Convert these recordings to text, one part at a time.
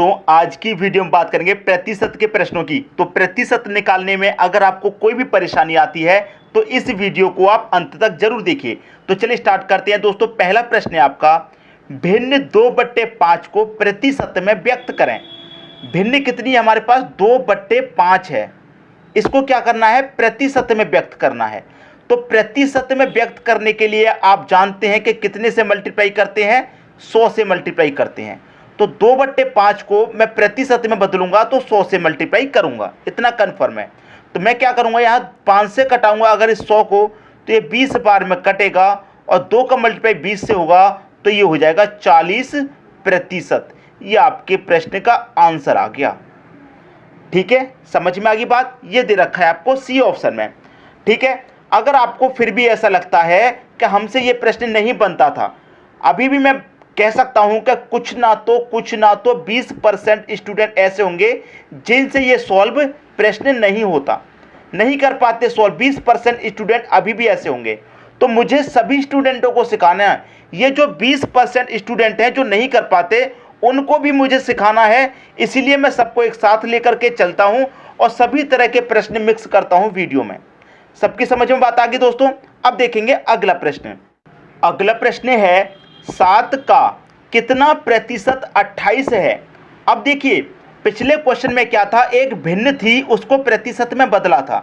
दोस्तों, आज की वीडियो में बात करेंगे प्रतिशत के प्रश्नों की। तो प्रतिशत निकालने में अगर आपको कोई भी परेशानी आती है तो इस वीडियो को आप अंत तक जरूर देखिए। तो चलिए स्टार्ट करते हैं दोस्तों। पहला प्रश्न है आपका, भिन्न 2/5 को प्रतिशत में व्यक्त करें। भिन्न कितनी है हमारे पास? 2/5 है। इसको क्या करना है? प्रतिशत में व्यक्त करना है। तो प्रतिशत में व्यक्त करने के लिए आप जानते हैं कि कितने से मल्टीप्लाई करते हैं? 100 से मल्टीप्लाई करते हैं। तो 2/5 को मैं प्रतिशत में बदलूंगा तो 100 से मल्टीप्लाई करूंगा, इतना कन्फर्म है। तो मैं क्या करूंगा, यहाँ 5 से कटाऊंगा अगर इस 100 को, तो ये 20 बार में कटेगा और 2 का मल्टीप्लाई 20 से होगा तो ये हो जाएगा 40%। ये आपके प्रश्न का आंसर आ गया। ठीक है, समझ में आ गई बात? ये दे रखा है आपको सी ऑप्शन में। ठीक है, अगर आपको फिर भी ऐसा लगता है कि हमसे ये प्रश्न नहीं बनता था, अभी भी मैं कह सकता हूं कि कुछ ना तो 20% स्टूडेंट ऐसे होंगे जिनसे ये सॉल्व प्रश्न नहीं होता, नहीं कर पाते सॉल्व। 20% स्टूडेंट अभी भी ऐसे होंगे। तो मुझे सभी स्टूडेंटों को सिखाना है। ये जो 20% स्टूडेंट हैं जो नहीं कर पाते, उनको भी मुझे सिखाना है। इसीलिए मैं सबको एक साथ लेकर के चलता हूं और सभी तरह के प्रश्न मिक्स करता हूं वीडियो में। सबकी समझ में बात आ गई दोस्तों? अब देखेंगे अगला प्रश्न। अगला प्रश्न है, 7 का कितना प्रतिशत 28 है। अब देखिए, पिछले क्वेश्चन में क्या था, एक भिन्न थी उसको प्रतिशत में बदला था।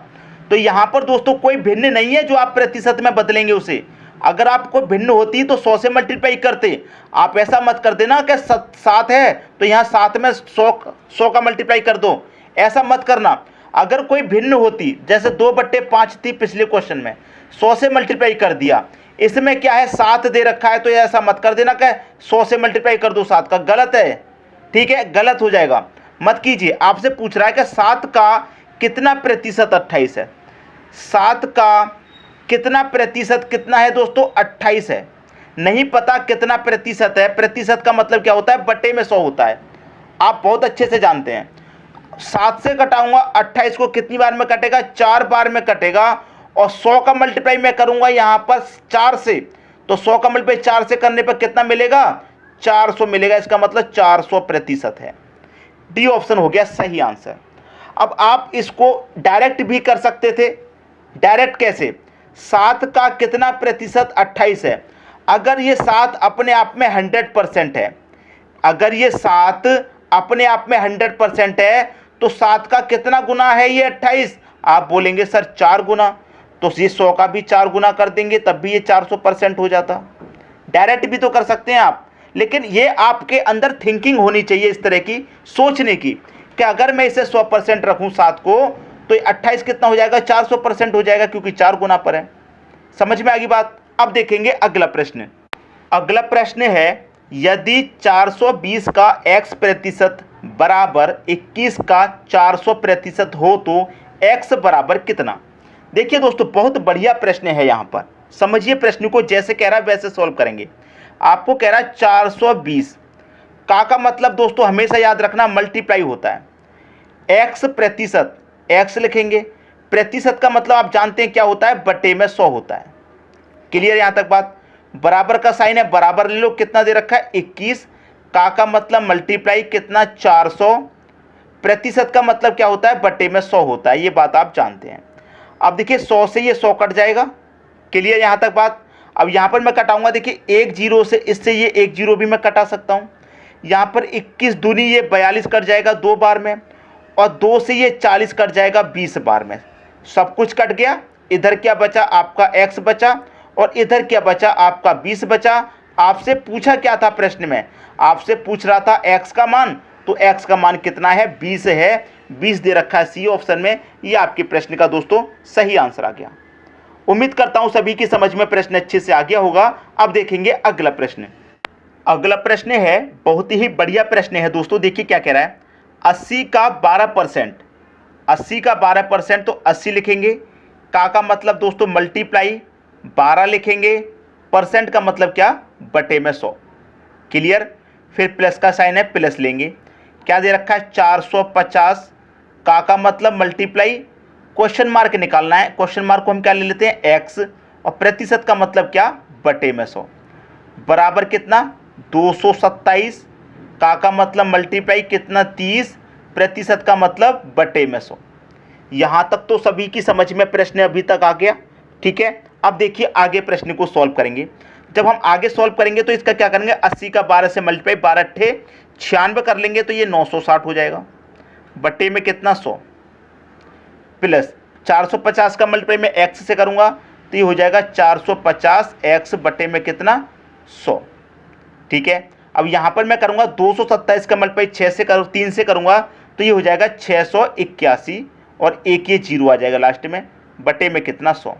तो यहां पर दोस्तों कोई भिन्न नहीं है जो आप प्रतिशत में बदलेंगे उसे। अगर आपको भिन्न होती तो 100 से मल्टीप्लाई करते। आप ऐसा मत कर देना कि 7 है तो यहाँ 7 में 100 का मल्टीप्लाई कर दो, ऐसा मत करना। अगर कोई भिन्न होती, जैसे 2/5 थी पिछले क्वेश्चन में, 100 से मल्टीप्लाई कर दिया। इसमें क्या है, 7 दे रखा है तो ऐसा मत कर देना कि 100 से मल्टीप्लाई कर दो 7 का, गलत है। ठीक है, गलत हो जाएगा, मत कीजिए। आपसे पूछ रहा है कि 7 का कितना प्रतिशत 28 है। 7 का कितना प्रतिशत कितना है दोस्तों? 28 है। नहीं पता कितना प्रतिशत है? प्रतिशत का मतलब क्या होता है? बटे में 100 होता है। आप बहुत अच्छे से जानते हैं। 7 से घटाऊंगा 28 को, कितनी बार में कटेगा? 4 बार में कटेगा। और 100 का मल्टीप्लाई मैं करूंगा यहां पर 4 से, तो 100 का मल्टीप्लाई 4 से करने पर कितना मिलेगा? 400 मिलेगा। इसका मतलब 400% है। डी ऑप्शन हो गया सही आंसर। अब आप इसको डायरेक्ट भी कर सकते थे। डायरेक्ट कैसे? 7 का कितना प्रतिशत 28 है। अगर ये 7 अपने आप में 100% है, अगर ये 7 अपने आप में 100% है तो 7 का कितना गुना है ये 28? आप बोलेंगे सर 4 गुना, तो ये 100 का भी 4 गुना कर देंगे तब भी ये 400% हो जाता। डायरेक्ट भी तो कर सकते हैं आप, लेकिन ये आपके अंदर थिंकिंग होनी चाहिए इस तरह की, सोचने की, कि अगर मैं इसे 100% रखूं 7 को तो ये 28 कितना हो जाएगा? 400% हो जाएगा, क्योंकि 4 गुना पर है। समझ में आ गई बात? अब देखेंगे अगला प्रश्न। अगला प्रश्न है, यदि 420 का x प्रतिशत बराबर 21 का 400% हो तो x बराबर कितना? देखिए दोस्तों, बहुत बढ़िया प्रश्न है। यहाँ पर समझिए प्रश्न को, जैसे कह रहा है वैसे सॉल्व करेंगे। आपको कह रहा है 420 का मतलब दोस्तों हमेशा याद रखना मल्टीप्लाई होता है। x प्रतिशत, x लिखेंगे, प्रतिशत का मतलब आप जानते हैं क्या होता है? बटे में 100 होता है। क्लियर यहाँ तक बात? बराबर का साइन है, बराबर ले लो। कितना दे रखा है? 21। का मतलब मल्टीप्लाई कितना? 400। प्रतिशत का मतलब क्या होता है? बटे में 100 होता है। ये बात आप जानते हैं। अब देखिए 100 से ये 100 कट जाएगा। क्लियर यहाँ तक बात? अब यहाँ पर मैं कटाऊंगा, देखिए 1 0 से, इससे ये 1 0 भी मैं कटा सकता हूँ। यहाँ पर 21 दूनी ये 42 कट जाएगा 2 बार में, और 2 से ये 40 कट जाएगा 20 बार में। सब कुछ कट गया। इधर क्या बचा? आपका x बचा, और इधर क्या बचा? आपका 20 बचा। आपसे पूछा क्या था प्रश्न में? आपसे पूछ रहा था x का मान, तो x का मान कितना है? 20 है। 20 दे रखा है सी ऑप्शन में। ये आपके प्रश्न का दोस्तों सही आंसर आ गया। उम्मीद करता हूं सभी की समझ में प्रश्न अच्छे से आ गया होगा। अब देखेंगे अगला प्रश्न। अगला प्रश्न है, बहुत ही बढ़िया प्रश्न है दोस्तों। देखिए क्या कह रहा है, 80 का 12%। 80 का 12% तो 80 लिखेंगे। का मतलब दोस्तों मल्टीप्लाई 12 लिखेंगे। परसेंट का मतलब क्या? बटे में 100। क्लियर? फिर प्लस का साइन है, प्लस लेंगे। क्या दे रखा है? 450। का मतलब मल्टीप्लाई, क्वेश्चन मार्क निकालना है। क्वेश्चन मार्क को हम क्या ले लेते हैं? x। और प्रतिशत का मतलब क्या? बटे में 100। बराबर कितना? 227। का मतलब मल्टीप्लाई कितना 30, प्रतिशत का मतलब बटे में 100। यहां तक तो सभी की समझ में प्रश्न अभी तक आ गया। ठीक है, अब देखिए आगे प्रश्न को सॉल्व करेंगे। जब हम आगे सॉल्व करेंगे तो इसका क्या करेंगे, 80 का 12 से मल्टीप्लाई, 12 अट्ठे 96 कर लेंगे तो ये 960 हो जाएगा, बटे में कितना 100, प्लस 450 का मल्टीप्लाई में एक्स से करूंगा तो ये हो जाएगा 450 एक्स बटे में कितना 100। ठीक है, अब यहां पर मैं करूंगा 227 का मल्टीप्लाई 6 से करूँ 3 से करूंगा तो ये हो जाएगा 681 और एक ये जीरो आ जाएगा लास्ट में, बटे में कितना 100।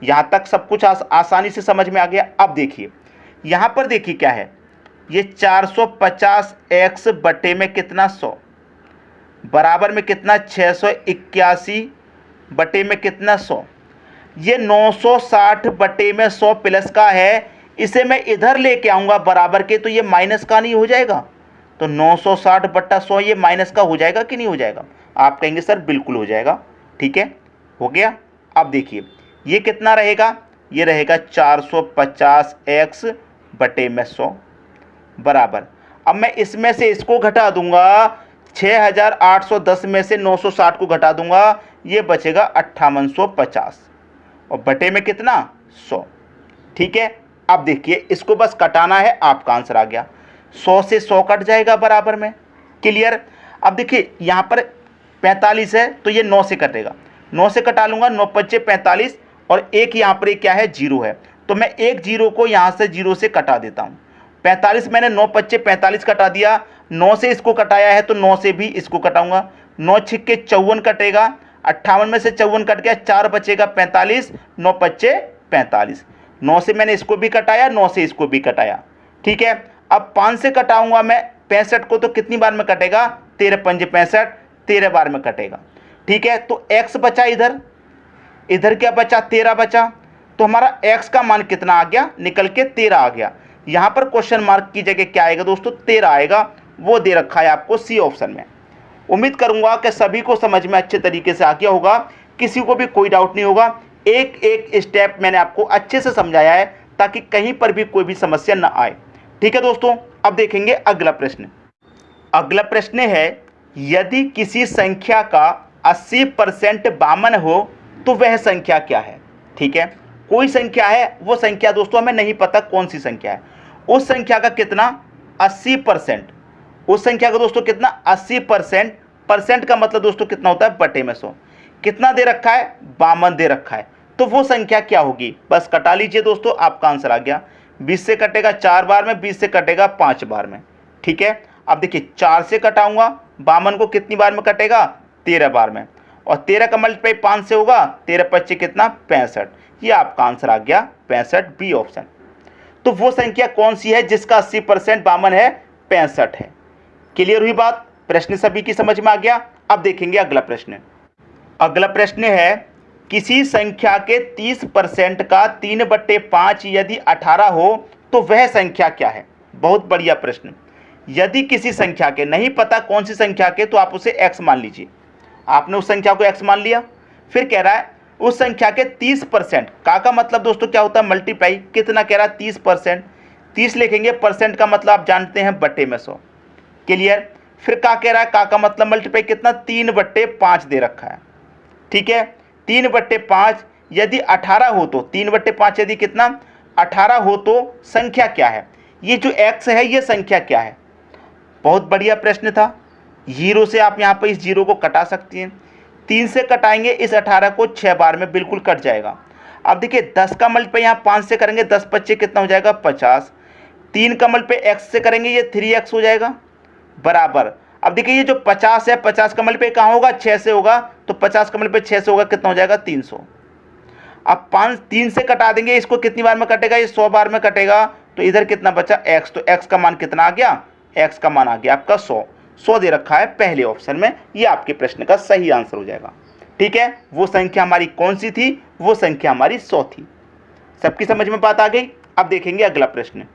यहां तक सब कुछ आसानी से समझ में आ गया। अब देखिए यहां पर देखिए क्या है, ये 450 एक्स बटे में कितना 100 बराबर में कितना 681 बटे में कितना 100। ये 960 बटे में 100 प्लस का है, इसे मैं इधर लेके आऊंगा बराबर के तो ये माइनस का नहीं हो जाएगा, तो 960 बट्टा 100 ये माइनस का हो जाएगा कि नहीं हो जाएगा। आप कहेंगे सर बिल्कुल हो जाएगा। ठीक है, हो गया। अब देखिए ये कितना रहेगा, ये रहेगा 450 एक्स बटे में 100 बराबर, अब मैं इसमें से इसको घटा दूंगा, 6810 में से 960 को घटा दूंगा, ये बचेगा 5850 और बटे में कितना 100। ठीक है, अब देखिए इसको बस कटाना है, आपका आंसर आ गया। 100 से 100 कट जाएगा बराबर में, क्लियर। अब देखिए यहाँ पर 45 है तो ये 9 से कटेगा, 9 से कटा लूंगा, 9 पच्चे 45 और एक यहाँ पर क्या है जीरो है, तो मैं एक जीरो को यहाँ से जीरो से कटा देता हूँ। 45 मैंने 9 पच्चे 45 कटा दिया, 9 से इसको कटाया है तो 9 से भी इसको कटाऊंगा, 9 छिक्के 54 कटेगा, 58 में से 54 कट गया, 4 बचेगा 45, 9 पच्चे 45, 9 से मैंने इसको भी कटाया, 9 से इसको भी कटाया। ठीक है, अब 5 से कटाऊंगा मैं 65 को तो कितनी बार में कटेगा, 13 पंजे 65, 13 बार में कटेगा। ठीक है, तो x बचा, इधर इधर क्या बचा 13 बचा, तो हमारा x का मान कितना आ गया, निकल के 13 आ गया। यहां पर क्वेश्चन मार्क की जगह क्या आएगा दोस्तों, 13 आएगा, वो दे रखा है आपको सी ऑप्शन में। उम्मीद करूंगा कि सभी को समझ में अच्छे तरीके से आ गया होगा, किसी को भी कोई डाउट नहीं होगा। एक एक स्टेप मैंने आपको अच्छे से समझाया है ताकि कहीं पर भी कोई भी समस्या न आए। ठीक है दोस्तों, अब देखेंगे अगला प्रश्न। अगला प्रश्न है, यदि किसी संख्या का 80% वामन हो तो वह संख्या क्या है। ठीक है, कोई संख्या है, वो संख्या दोस्तों हमें नहीं पता कौन सी संख्या है, उस संख्या का कितना 80%, उस संख्या का दोस्तों कितना 80%, परसेंट का मतलब दोस्तों कितना होता है बटे में 100, कितना दे रखा है 52 दे रखा है, तो वो संख्या क्या होगी, बस कटा लीजिए दोस्तों, आपका आंसर आ गया। 20 से कटेगा 4 बार में, 20 से कटेगा 5 बार में। ठीक है, अब देखिए 4 से कटाऊंगा, 52 को कितनी बार में कटेगा 13 बार में, और 13 का मल्टीप्लाई 5 से होगा, 13 पच्चे कितना 65, ये आपका आंसर आ गया 65, बी ऑप्शन। तो वो संख्या कौन सी है जिसका 80% वामन है, 65 है। क्लियर हुई बात, प्रश्न सभी की समझ में आ गया। अब देखेंगे अगला प्रश्न। अगला प्रश्न है, किसी संख्या के 30% का 3/5 यदि 18 हो तो वह संख्या क्या है। बहुत बढ़िया प्रश्न। यदि किसी संख्या के, नहीं पता कौन सी संख्या के, तो आप उसे x मान लीजिए। आपने उस संख्या को x मान लिया, फिर कह रहा है उस संख्या के 30%, का मतलब दोस्तों क्या होता है मल्टीप्लाई, कितना कह रहा है 30%, 30 लिखेंगे, परसेंट का मतलब आप जानते हैं बटे में 100। क्लियर, फिर का कह रहा है का मतलब मल्टीप्लाई कितना 3/5 दे रखा है। ठीक है, 3/5 यदि 18 हो तो 3/5 यदि कितना 18 हो तो संख्या क्या है, ये जो x है ये संख्या क्या है। बहुत बढ़िया प्रश्न था। 0 से आप यहाँ पर इस 0 को कटा सकती हैं, 3 से कटाएंगे इस 18 को 6 बार में, बिल्कुल कट जाएगा। अब देखिए 10 का मल्टीप्लाई यहाँ 5 से करेंगे, 10 पच्चे कितना हो जाएगा 50, 3 का मल्टीप्लाई x से करेंगे ये 3x हो जाएगा बराबर। अब देखिए ये जो 50 है, 50 का मल्टीप्लाई कहाँ होगा 6 से होगा, तो 50 का मल्टीप्लाई 6 से होगा, कितना हो जाएगा 300। अब 3 से कटा देंगे, इसको कितनी बार में कटेगा, ये 100 बार में कटेगा, तो इधर कितना बचा x, तो x का मान कितना आ गया, x का मान आ गया आपका 100 दे रखा है पहले ऑप्शन में, ये आपके प्रश्न का सही आंसर हो जाएगा। ठीक है, वो संख्या हमारी कौन सी थी, वो संख्या हमारी 100 थी। सबकी समझ में बात आ गई। अब देखेंगे अगला प्रश्न।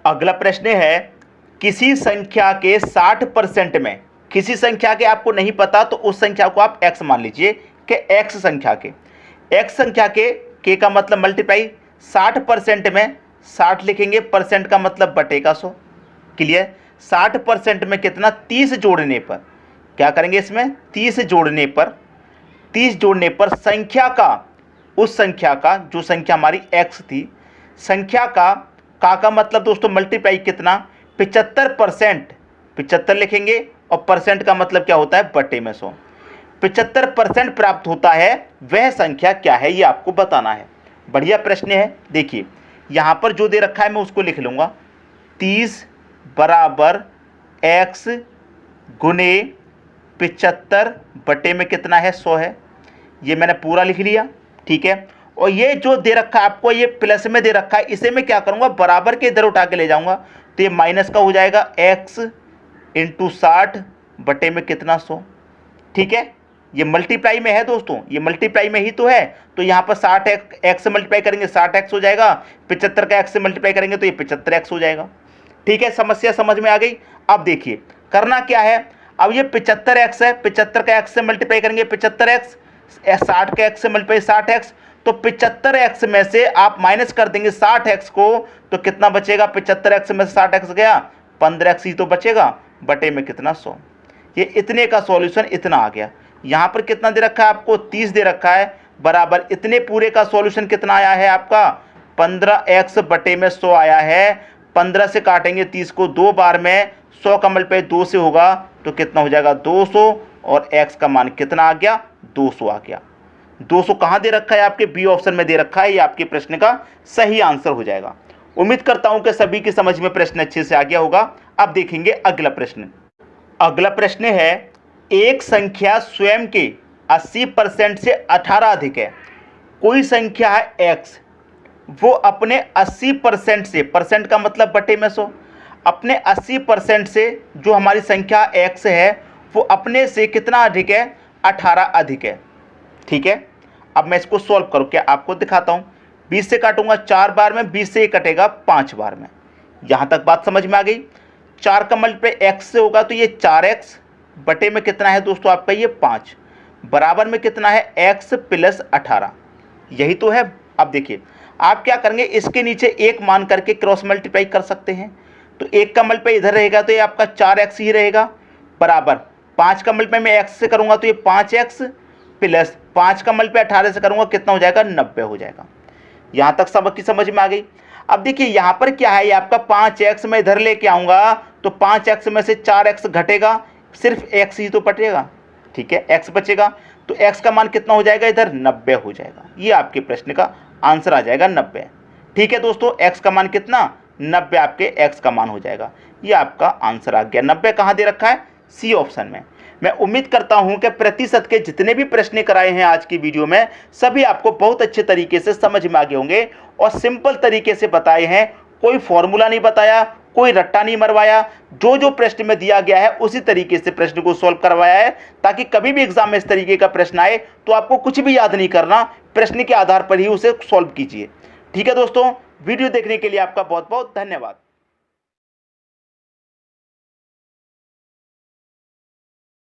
अगला प्रश्न है, किसी संख्या के 60% में, किसी संख्या के आपको नहीं पता तो उस संख्या को आप x मान लीजिए कि x संख्या के, x संख्या के का मतलब मल्टीप्लाई 60% में 60 लिखेंगे, परसेंट का मतलब बटे का 100। क्लियर, 60% में कितना, 30 जोड़ने पर, क्या करेंगे इसमें 30 जोड़ने पर संख्या का, उस संख्या का जो संख्या हमारी x थी, संख्या का मतलब दोस्तों मल्टीप्लाई कितना, 75%, 75 लिखेंगे और परसेंट का मतलब क्या होता है, बटे में 100, 75% प्राप्त होता है, वह संख्या क्या है ये आपको बताना है। बढ़िया प्रश्न है। देखिए यहां पर जो दे रखा है मैं उसको लिख लूंगा, 30 बराबर x गुने 75 बटे में कितना है, 100 है। ये मैंने पूरा लिख लिया, ठीक है। और ये जो दे रखा है आपको, ये प्लस में दे रखा है, इसे मैं क्या करूंगा, बराबर के इधर उठा के ले जाऊंगा, तो ये माइनस का हो जाएगा x इंटू 60 बटे में कितना, 100, ठीक है। ये मल्टीप्लाई में है दोस्तों, ये मल्टीप्लाई में ही तो है, तो यहाँ पर 60 x से मल्टीप्लाई करेंगे 60x हो जाएगा, 75 का x से मल्टीप्लाई करेंगे तो ये 75x हो जाएगा, ठीक है। समस्या समझ में आ गई। अब देखिए करना क्या है, अब ये 75x है, 75 का x से मल्टीप्लाई करेंगे 75x, 60 का x से मल्टीप्लाई 60x, तो 75x में से आप माइनस कर देंगे 60x को, तो कितना बचेगा, 75x में से 60x गया, 15x ही तो बचेगा, बटे में कितना, 100। ये इतने का सॉल्यूशन इतना आ गया। यहाँ पर कितना दे रखा है आपको, 30 दे रखा है, बराबर इतने पूरे का सॉल्यूशन कितना आया है आपका, 15x बटे में 100 आया है। 15 से काटेंगे 30 को 2 बार में, 100 का मल्टीप्लाई 2 से होगा तो कितना हो जाएगा, 200, और x का मान कितना आ गया, 200 आ गया। 200 कहाँ दे रखा है, आपके बी ऑप्शन में दे रखा है, ये आपके प्रश्न का सही आंसर हो जाएगा। उम्मीद करता हूं कि सभी की समझ में प्रश्न अच्छे से आ गया होगा। अब देखेंगे अगला प्रश्न। अगला प्रश्न है, एक संख्या स्वयं के 80% से 18 अधिक है। कोई संख्या है x, वो अपने 80% से, परसेंट का मतलब बटे में 100, अपने 80% से जो हमारी संख्या x है वो अपने से कितना अधिक है, 18 अधिक है, ठीक है। अब मैं इसको सॉल्व करूँ, क्या आपको दिखाता हूँ। 20 से काटूंगा 4 बार में, 20 से ये कटेगा 5 बार में। यहाँ तक बात समझ में आ गई। 4 का मल्टीप्लाई x से होगा तो ये 4x बटे में कितना है दोस्तों आपका, ये 5, बराबर में कितना है, x प्लस 18, यही तो है। अब देखिए आप क्या करेंगे, इसके नीचे एक मान करके क्रॉस मल्टीप्लाई कर सकते हैं, तो 1 का मल्टीप्लाई इधर रहेगा तो ये आपका 4x ही रहेगा, बराबर 5 का मल्टीप्लाई मैं x से करूंगा तो ये 5x प्लस 5 का मल्टीप्लाई 18 से करूंगा कितना हो जाएगा, 90 हो जाएगा। यहाँ तक सबकी समझ में आ गई। अब देखिए यहाँ पर क्या है, ये आपका 5x में इधर लेके आऊंगा तो 5x में से 4x घटेगा, सिर्फ x ही तो बचेगा, ठीक है, x बचेगा, तो x का मान कितना हो जाएगा, इधर 90 हो जाएगा। ये आपके प्रश्न का आंसर आ जाएगा 90, ठीक है दोस्तों। x का मान कितना, 90 आपके x का मान हो जाएगा। ये आपका आंसर आ गया। 90 कहाँ दे रखा है, सी ऑप्शन में। मैं उम्मीद करता हूं कि प्रतिशत के जितने भी प्रश्न कराए हैं आज की वीडियो में, सभी आपको बहुत अच्छे तरीके से समझ में आ गए होंगे और सिंपल तरीके से बताए हैं। कोई फॉर्मूला नहीं बताया, कोई रट्टा नहीं मरवाया, जो जो प्रश्न में दिया गया है उसी तरीके से प्रश्न को सॉल्व करवाया है, ताकि कभी भी एग्जाम में इस तरीके का प्रश्न आए तो आपको कुछ भी याद नहीं करना, प्रश्न के आधार पर ही उसे सॉल्व कीजिए। ठीक है दोस्तों, वीडियो देखने के लिए आपका बहुत बहुत धन्यवाद।